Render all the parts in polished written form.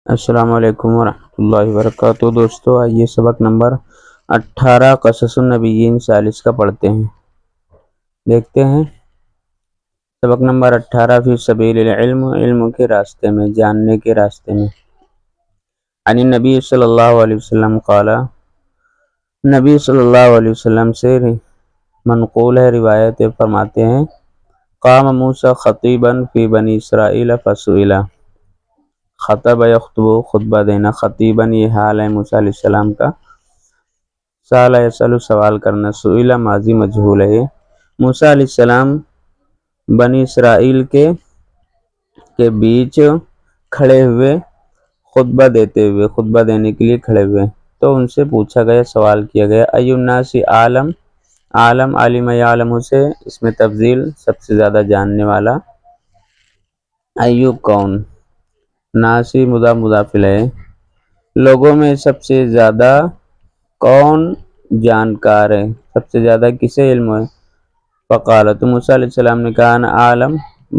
السلام علیکم ورحمۃ اللہ وبرکاتہ دوستو، آئیے سبق نمبر 18 قصص النبیین 40 کا پڑھتے ہیں۔ دیکھتے ہیں سبق نمبر 18 فی سبیل العلم، علم کے راستے میں، جاننے کے راستے میں۔ عن النبی صلی اللہ علیہ وسلم قال، نبی صلی اللہ علیہ وسلم سے منقول ہے، روایت فرماتے ہیں، قام موسیٰ خطیبا فی بنی اسرائیل فسئل، خطب یخطب خطبہ دینا، خطیباً یہ حال ہے موسیٰ علیہ السلام کا، سال یسأل سوال کرنا، سئل ماضی مجہول ہے۔ موسیٰ علیہ السلام بنی اسرائیل کے بیچ کھڑے ہوئے، خطبہ دیتے ہوئے، خطبہ دینے کے لیے کھڑے ہوئے، تو ان سے پوچھا گیا، سوال کیا گیا، ای الناس عالم، عالم عالم یعلم سے اس میں تفضیل، سب سے زیادہ جاننے والا، ایو کون، ناسی مضاف مضاف الیہ، لوگوں میں سب سے زیادہ کون جانکار ہے، سب سے زیادہ کسے علم ہے؟ فقال، تو موسیٰ علیہ السلام نے کہا، انا عالم،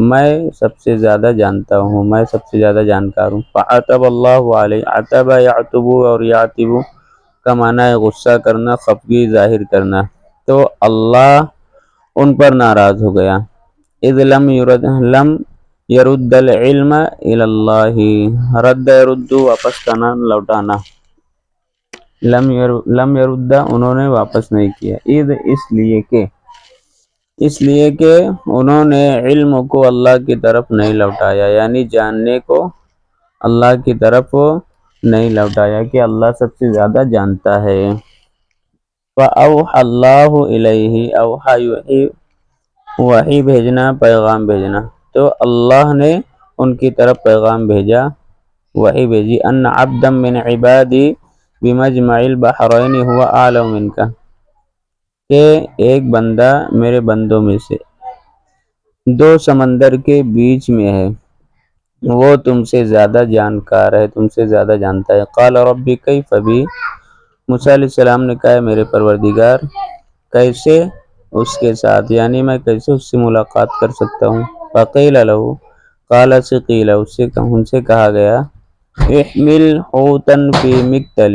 میں سب سے زیادہ جانتا ہوں، میں سب سے زیادہ جانکار ہوں۔ فعتب اللہ علیہ، عتب یعتب اور یعتب کا معنی ہے غصہ کرنا، خفگی ظاہر کرنا، تو اللہ ان پر ناراض ہو گیا۔ اذ لم یرد العلم الی اللہ، رد یرد واپس کرنا، لوٹانا، لم یرد انہوں نے واپس نہیں کیا، اذ اس لیے کہ انہوں نے علم کو اللہ کی طرف نہیں لوٹایا، یعنی جاننے کو اللہ کی طرف نہیں لوٹایا کہ اللہ سب سے زیادہ جانتا ہے۔ فأوحى اللہ الیہ، اوحی وحی بھیجنا، پیغام بھیجنا، تو اللہ نے ان کی طرف پیغام بھیجا، وحی بھیجی، ان عبدا من عبادی بمجمع البحرین هو اعلم منک، کہ ایک بندہ میرے بندوں میں سے دو سمندر کے بیچ میں ہے، وہ تم سے زیادہ جانکار ہے، تم سے زیادہ جانتا ہے۔ قال ربی کیف بی، موسیٰ علیہ السلام نے کہا، میرے پروردگار کیسے اس کے ساتھ، یعنی میں کیسے اس سے ملاقات کر سکتا ہوں؟ فقیل له، قال سے قیل، ان سے کہا گیا، احمل حوتا فی مکتل،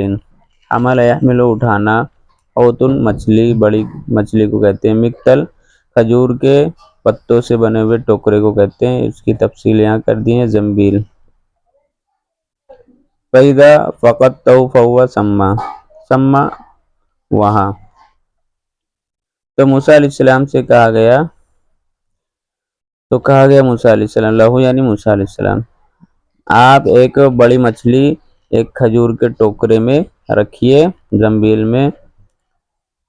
حمل یحمل اٹھانا، حوتن مچھلی، بڑی مچھلی کو کہتے ہیں، مکتل کھجور کے پتوں سے بنے ہوئے ٹوکرے کو کہتے ہیں، اس کی تفصیل یہاں کر دی ہیں، زنبیل۔ فَإِذَا فَقَدْتَهُ فَهُوَ سَمَّا وہاں، تو موسیٰ علیہ السلام سے کہا گیا موسیٰ علیہ السلام لہو، یعنی موسیٰ علیہ السلام، آپ ایک بڑی مچھلی ایک کھجور کے ٹوکرے میں رکھیے، زنبیل میں،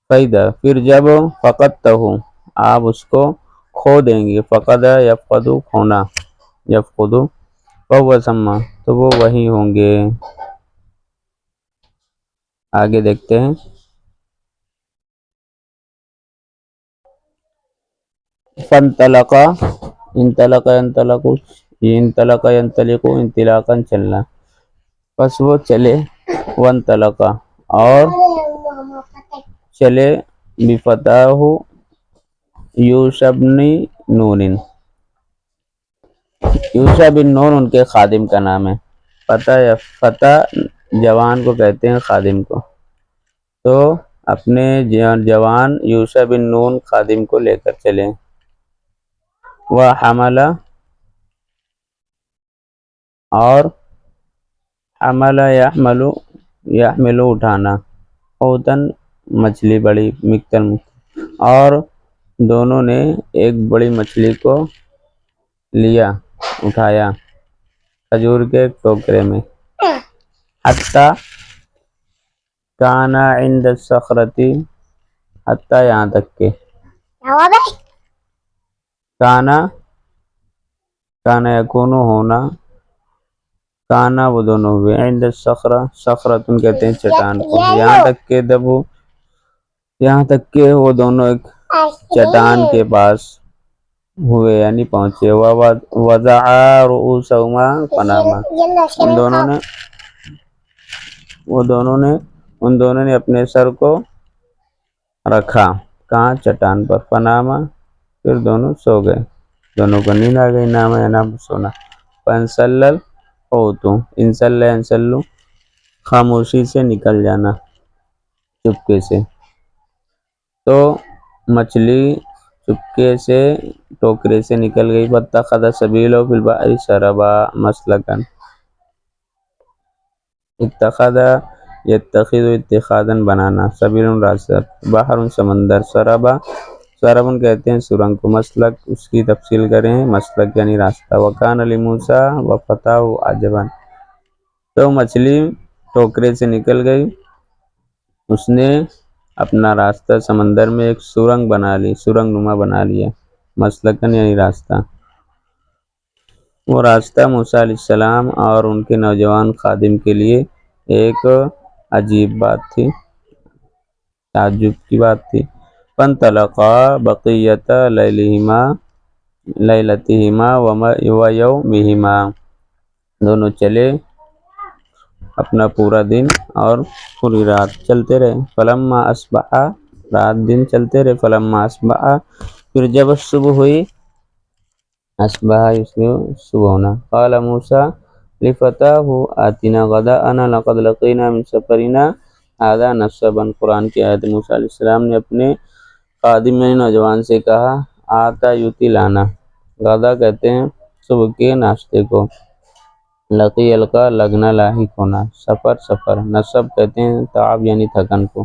فَإِذَا پھر جب فَقَدْتَهُ آپ اس کو کھو دیں گے، فقد یفقد کھونا، یفقد، فَهُوَ سَمَّا تو وہ وہی ہوں گے۔ آگے دیکھتے ہیں، فَانْطَلَقَا، انطلق ينطلق، یہ انطلق ينطلق انطلاقاً چلنا، پس وہ چلے، وانطلقا اور چلے، بفتاہ یوشع بن نون، یوشع بن نون ان کے خادم کا نام ہے، فتح جوان کو کہتے ہیں، خادم کو، تو اپنے جوان یوشع بن نون خادم کو لے کر چلے، وحمل اور حمل یحمل اٹھانا، حوتن مچھلی بڑی، مکتل، اور دونوں نے ایک بڑی مچھلی کو لیا، اٹھایا، کھجور کے ٹوکرے میں، حتی کانا عند الصخرۃ، حتی یہاں تک کہ، کانا یکون ہونا، کانا وہ دونوں ہوئے، عند الصخرہ، صخرۃ کہتے ہیں چٹان کو، یہاں تک کہ وہ دونوں ایک چٹان کے پاس ہوئے، یعنی پہنچے، وَوَضَعَا رُؤُوسَهُمَا فَنَامَا، ان دونوں نے اپنے سر کو رکھا، کہاں؟ چٹان پر، فناما پھر دونوں سو گئے، دونوں کو نیند آ گئی، نام ہے نام سونا، فانسلل تو انسلو خاموشی سے نکل جانا، چپکے سے۔ تو مچھلی چپکے سے ٹوکرے سے نکل گئی۔ واتخذ سبیلہ فی البحر سربا مسلکا، اتخذ یتخذ اتخاذا بنانا، سبیل راستہ، بحر سمندر، سربا کہتے ہیں سرنگ کو، مسلک اس کی تفصیل کریں مسلک یعنی راستہ۔ وکان لموسیٰ وفتاہ عجبا، تو مچھلی ٹوکرے سے نکل گئی، اس نے اپنا راستہ سمندر میں ایک سرنگ بنا لی، سرنگ نما بنا لیا، مسلکن یعنی راستہ۔ وہ راستہ موسیٰ علیہ السلام اور ان کے نوجوان خادم کے لیے ایک عجیب بات تھی، تعجب کی بات تھی۔ فانطلقا بقیۃ لیلتہما ویومہما، دونوں چلے اپنا پورا دن اور پوری رات چلتے رہے۔ فلما اصبحا، رات دن چلتے رہے۔ فلما اصبحا، پھر جب صبح ہوئی، اصبح اس میں صبح ہونا، قال موسیٰ لفتاہ آتنا غداءنا لقد لقینا من سفرنا ھذا نصبا، قرآن کی آیت۔ موسیٰ علیہ السلام نے اپنے خادم میں نوجوان سے کہا، آتا یوتی لانا، غدا کہتے ہیں صبح کے ناشتے کو، لقی یلقا لگنا لاحق ہونا، سفر، نصب کہتے ہیں تعب یعنی تھکن کو۔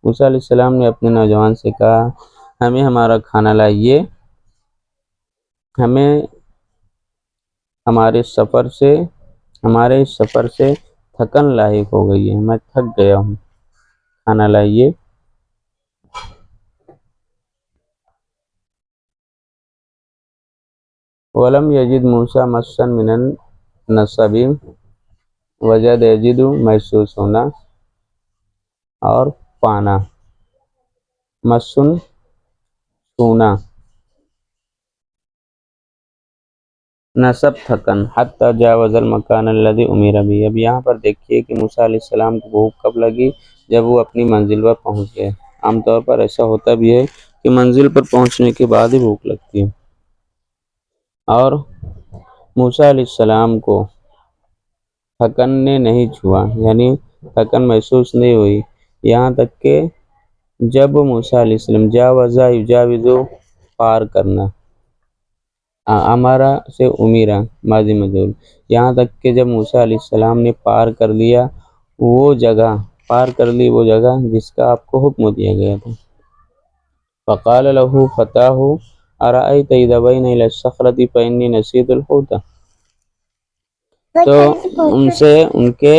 موسیٰ علیہ السلام نے اپنے نوجوان سے کہا، ہمیں ہمارا کھانا لائیے، ہمیں ہمارے سفر سے تھکن لاحق ہو گئی ہے، میں تھک گیا ہوں، کھانا لائیے۔ ولم یجد موسیٰ مسا من النصب، وجد یجد محسوس ہونا اور پانا، مسن چھونا، نصب تھکن، حتی جاوز المکان الذی امر به۔ اب یہاں پر دیکھیے کہ موسیٰ علیہ السلام کو بھوک کب لگی، جب وہ اپنی منزل پر پہنچ گئے۔ عام طور پر ایسا ہوتا بھی ہے کہ منزل پر پہنچنے کے بعد ہی بھوک لگتی ہے، اور موسیٰ علیہ السلام کو تھکن نے نہیں چھوا، یعنی تھکن محسوس نہیں ہوئی، یہاں تک کہ جب موسیٰ علیہ السلام جاوزا یجاوز پار کرنا، امارا سے امیرا ماضی مجہول، یہاں تک کہ جب موسیٰ علیہ السلام نے پار کر لی وہ جگہ جس کا آپ کو حکم دیا گیا تھا۔ فقال له فتاه ارأیت اذا اوینا الی الصخرۃ فانی نسیت الحوت، تو ان سے ان کے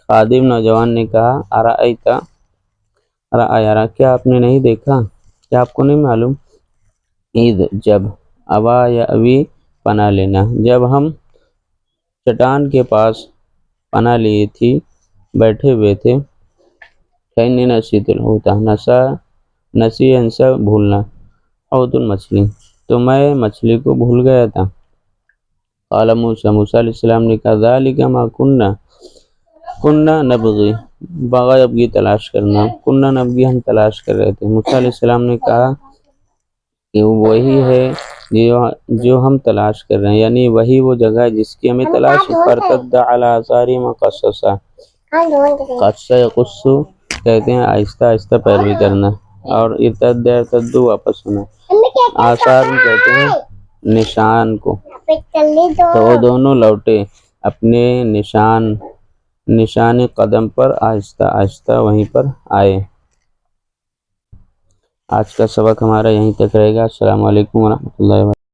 خادم نوجوان نے کہا، ارأیت، کیا آپ نے نہیں دیکھا، کیا آپ کو نہیں معلوم، عید جب، ابا یا ابھی پناہ لینا، جب ہم چٹان کے پاس پناہ لیے تھی، بیٹھے ہوئے تھے، فإنی نسیت الحوت، نسی انسا بھولنا، حوت مچھلی، تو میں مچھلی کو بھول گیا تھا۔ قال موسیٰ علیہ السلام نے کہا، ذالک ما کننا نبغی، بغی تلاش کرنا، کننا نبغی ہم تلاش کر رہے تھے۔ موسیٰ علیہ السلام نے کہا کہ وہی ہے جو ہم تلاش کر رہے ہیں، یعنی وہی وہ جگہ ہے جس کی ہمیں تلاش ہے۔ فارتد علی آثارہما قصصا، قص یقص کہتے ہیں آہستہ آہستہ پیروی کرنا، اور ارتد یرتد واپس ہونا، آثار کہتے ہیں نشان کو، تو وہ دونوں لوٹے اپنے نشان قدم پر، آہستہ آہستہ وہیں پر آئے۔ آج کا سبق ہمارا یہیں تک رہے گا۔ السلام علیکم ورحمۃ اللہ وبرکاتہ۔